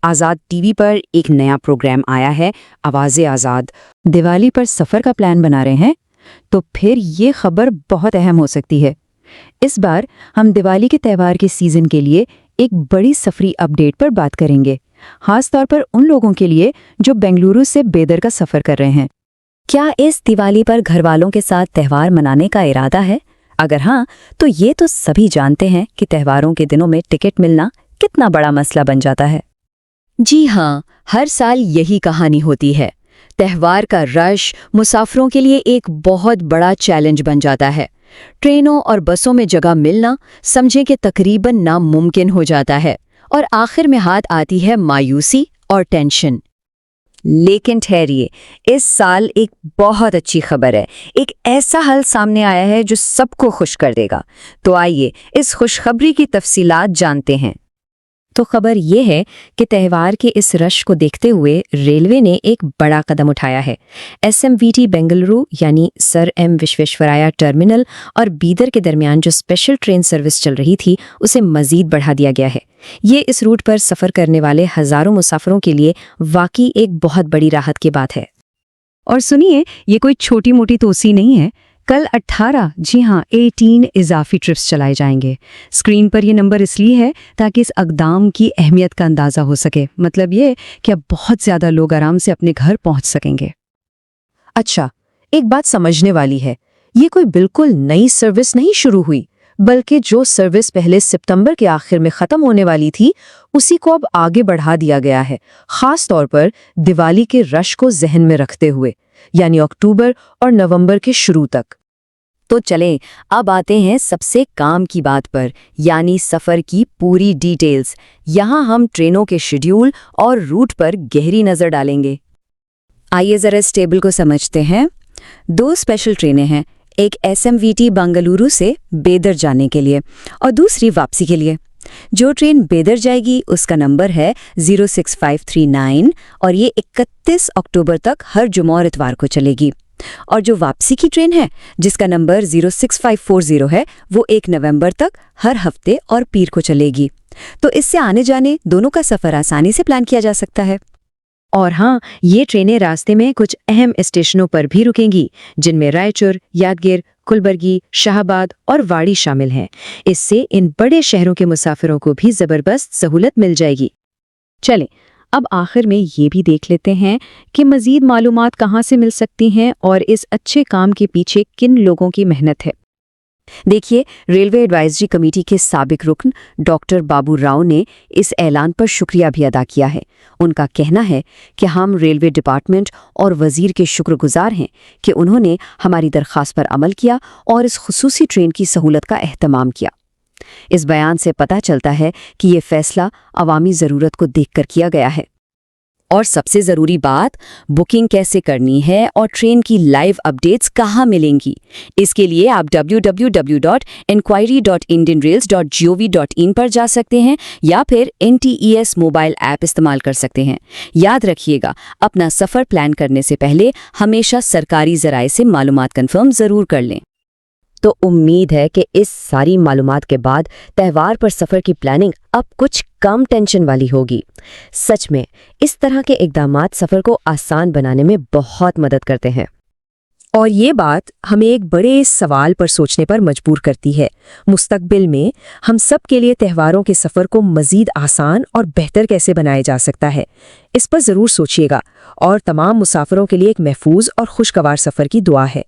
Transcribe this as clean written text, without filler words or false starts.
आज़ाद TV पर एक नया प्रोग्राम आया है, आवाज़े आज़ाद। दिवाली पर सफ़र का प्लान बना रहे हैं तो फिर ये खबर बहुत अहम हो सकती है। इस बार हम दिवाली के त्यौहार के सीज़न के लिए एक बड़ी सफरी अपडेट पर बात करेंगे, खास तौर पर उन लोगों के लिए जो बेंगलुरु से बेदर का सफ़र कर रहे हैं। क्या इस दिवाली पर घरवालों के साथ त्यौहार मनाने का इरादा है? अगर हाँ, तो ये तो सभी जानते हैं कि त्योहारों के दिनों में टिकट मिलना कितना बड़ा मसला बन जाता है। जी हाँ, हर साल यही कहानी होती है। त्यौहार का रश मुसाफिरों के लिए एक बहुत बड़ा चैलेंज बन जाता है। ट्रेनों और बसों में जगह मिलना समझें कि तकरीबन नामुमकिन हो जाता है और आखिर में हाथ आती है मायूसी और टेंशन। लेकिन ठहरिए, इस साल एक बहुत अच्छी खबर है। एक ऐसा हल सामने आया है जो सबको खुश कर देगा। तो आइए इस खुशखबरी की तफसीलात जानते हैं। तो खबर ये है कि त्यौहार के इस रश को देखते हुए रेलवे ने एक बड़ा कदम उठाया है। एसएमवीटी बेंगलुरु यानी सर एम विश्वेश्वराया टर्मिनल और बीदर के दरमियान जो स्पेशल ट्रेन सर्विस चल रही थी उसे मजीद बढ़ा दिया गया है। ये इस रूट पर सफ़र करने वाले हज़ारों मुसाफिरों के लिए वाकई एक बहुत बड़ी राहत की बात है। और सुनिए, ये कोई छोटी मोटी तोसी नहीं है। कल 18, जी हाँ 18 इजाफी ट्रिप्स चलाए जाएंगे। स्क्रीन पर ये नंबर इसलिए है ताकि इस अक़दाम की अहमियत का अंदाज़ा हो सके। मतलब ये कि अब बहुत ज़्यादा लोग आराम से अपने घर पहुंच सकेंगे। अच्छा, एक बात समझने वाली है, ये कोई बिल्कुल नई सर्विस नहीं शुरू हुई, बल्कि जो सर्विस पहले सितंबर के आखिर में ख़त्म होने वाली थी उसी को अब आगे बढ़ा दिया गया है, ख़ास तौर पर दिवाली के रश को जहन में रखते हुए, यानी अक्टूबर और नवंबर के शुरू तक। तो चलें अब आते हैं सबसे काम की बात पर, यानी सफ़र की पूरी डिटेल्स। यहाँ हम ट्रेनों के शेड्यूल और रूट पर गहरी नज़र डालेंगे। आइए ज़रा इस टेबल को समझते हैं। 2 स्पेशल ट्रेनें हैं, एक एसएमवीटी बेंगलुरु से बेदर जाने के लिए और दूसरी वापसी के लिए। जो ट्रेन बेदर जाएगी उसका नंबर है 06539 और ये 31 अक्टूबर तक हर जुमा और इतवार को चलेगी। और जो वापसी की ट्रेन है जिसका नंबर 06540 है वो 1 नवंबर तक हर हफ्ते और पीर को चलेगी। तो इससे आने जाने दोनों का सफ़र आसानी से प्लान किया जा सकता है। और हाँ, ये ट्रेनें रास्ते में कुछ अहम स्टेशनों पर भी रुकेंगी, जिनमें रायचूर, यादगीर, कुलबर्गी, शाहबाद और वाड़ी शामिल हैं। इससे इन बड़े शहरों के मुसाफिरों को भी ज़बरदस्त सहूलत मिल जाएगी। चलें अब आखिर में ये भी देख लेते हैं कि मज़ीद मालूमात कहाँ से मिल सकती हैं और इस अच्छे काम के पीछे किन लोगों की मेहनत है। देखिए, रेलवे एडवाइजरी कमेटी के साबिक रुकन डॉक्टर बाबू राव ने इस ऐलान पर शुक्रिया भी अदा किया है। उनका कहना है कि हम रेलवे डिपार्टमेंट और वजीर के शुक्रगुजार हैं कि उन्होंने हमारी दरख्वास्त पर अमल किया और इस खुसूसी ट्रेन की सहूलत का एहतमाम किया। इस बयान से पता चलता है कि ये फैसला अवामी ज़रूरत को देखकर किया गया है। और सबसे ज़रूरी बात, बुकिंग कैसे करनी है और ट्रेन की लाइव अपडेट्स कहाँ मिलेंगी, इसके लिए आप www.enquiry.indianrails.gov.in पर जा सकते हैं या फिर NTES मोबाइल ऐप इस्तेमाल कर सकते हैं। याद रखिएगा, अपना सफ़र प्लान करने से पहले हमेशा सरकारी ज़राए से मालूमात कंफर्म ज़रूर कर लें। तो उम्मीद है कि इस सारी मालूमात के बाद त्यौहार पर सफ़र की प्लानिंग अब कुछ कम टेंशन वाली होगी। सच में इस तरह के इक़दामात सफ़र को आसान बनाने में बहुत मदद करते हैं। और ये बात हमें एक बड़े सवाल पर सोचने पर मजबूर करती है। मुस्तकबिल में हम सब के लिए त्योहारों के सफ़र को मज़ीद आसान और बेहतर कैसे बनाया जा सकता है, इस पर ज़रूर सोचिएगा। और तमाम मुसाफिरों के लिए एक महफूज और खुशगवार सफ़र की दुआ है।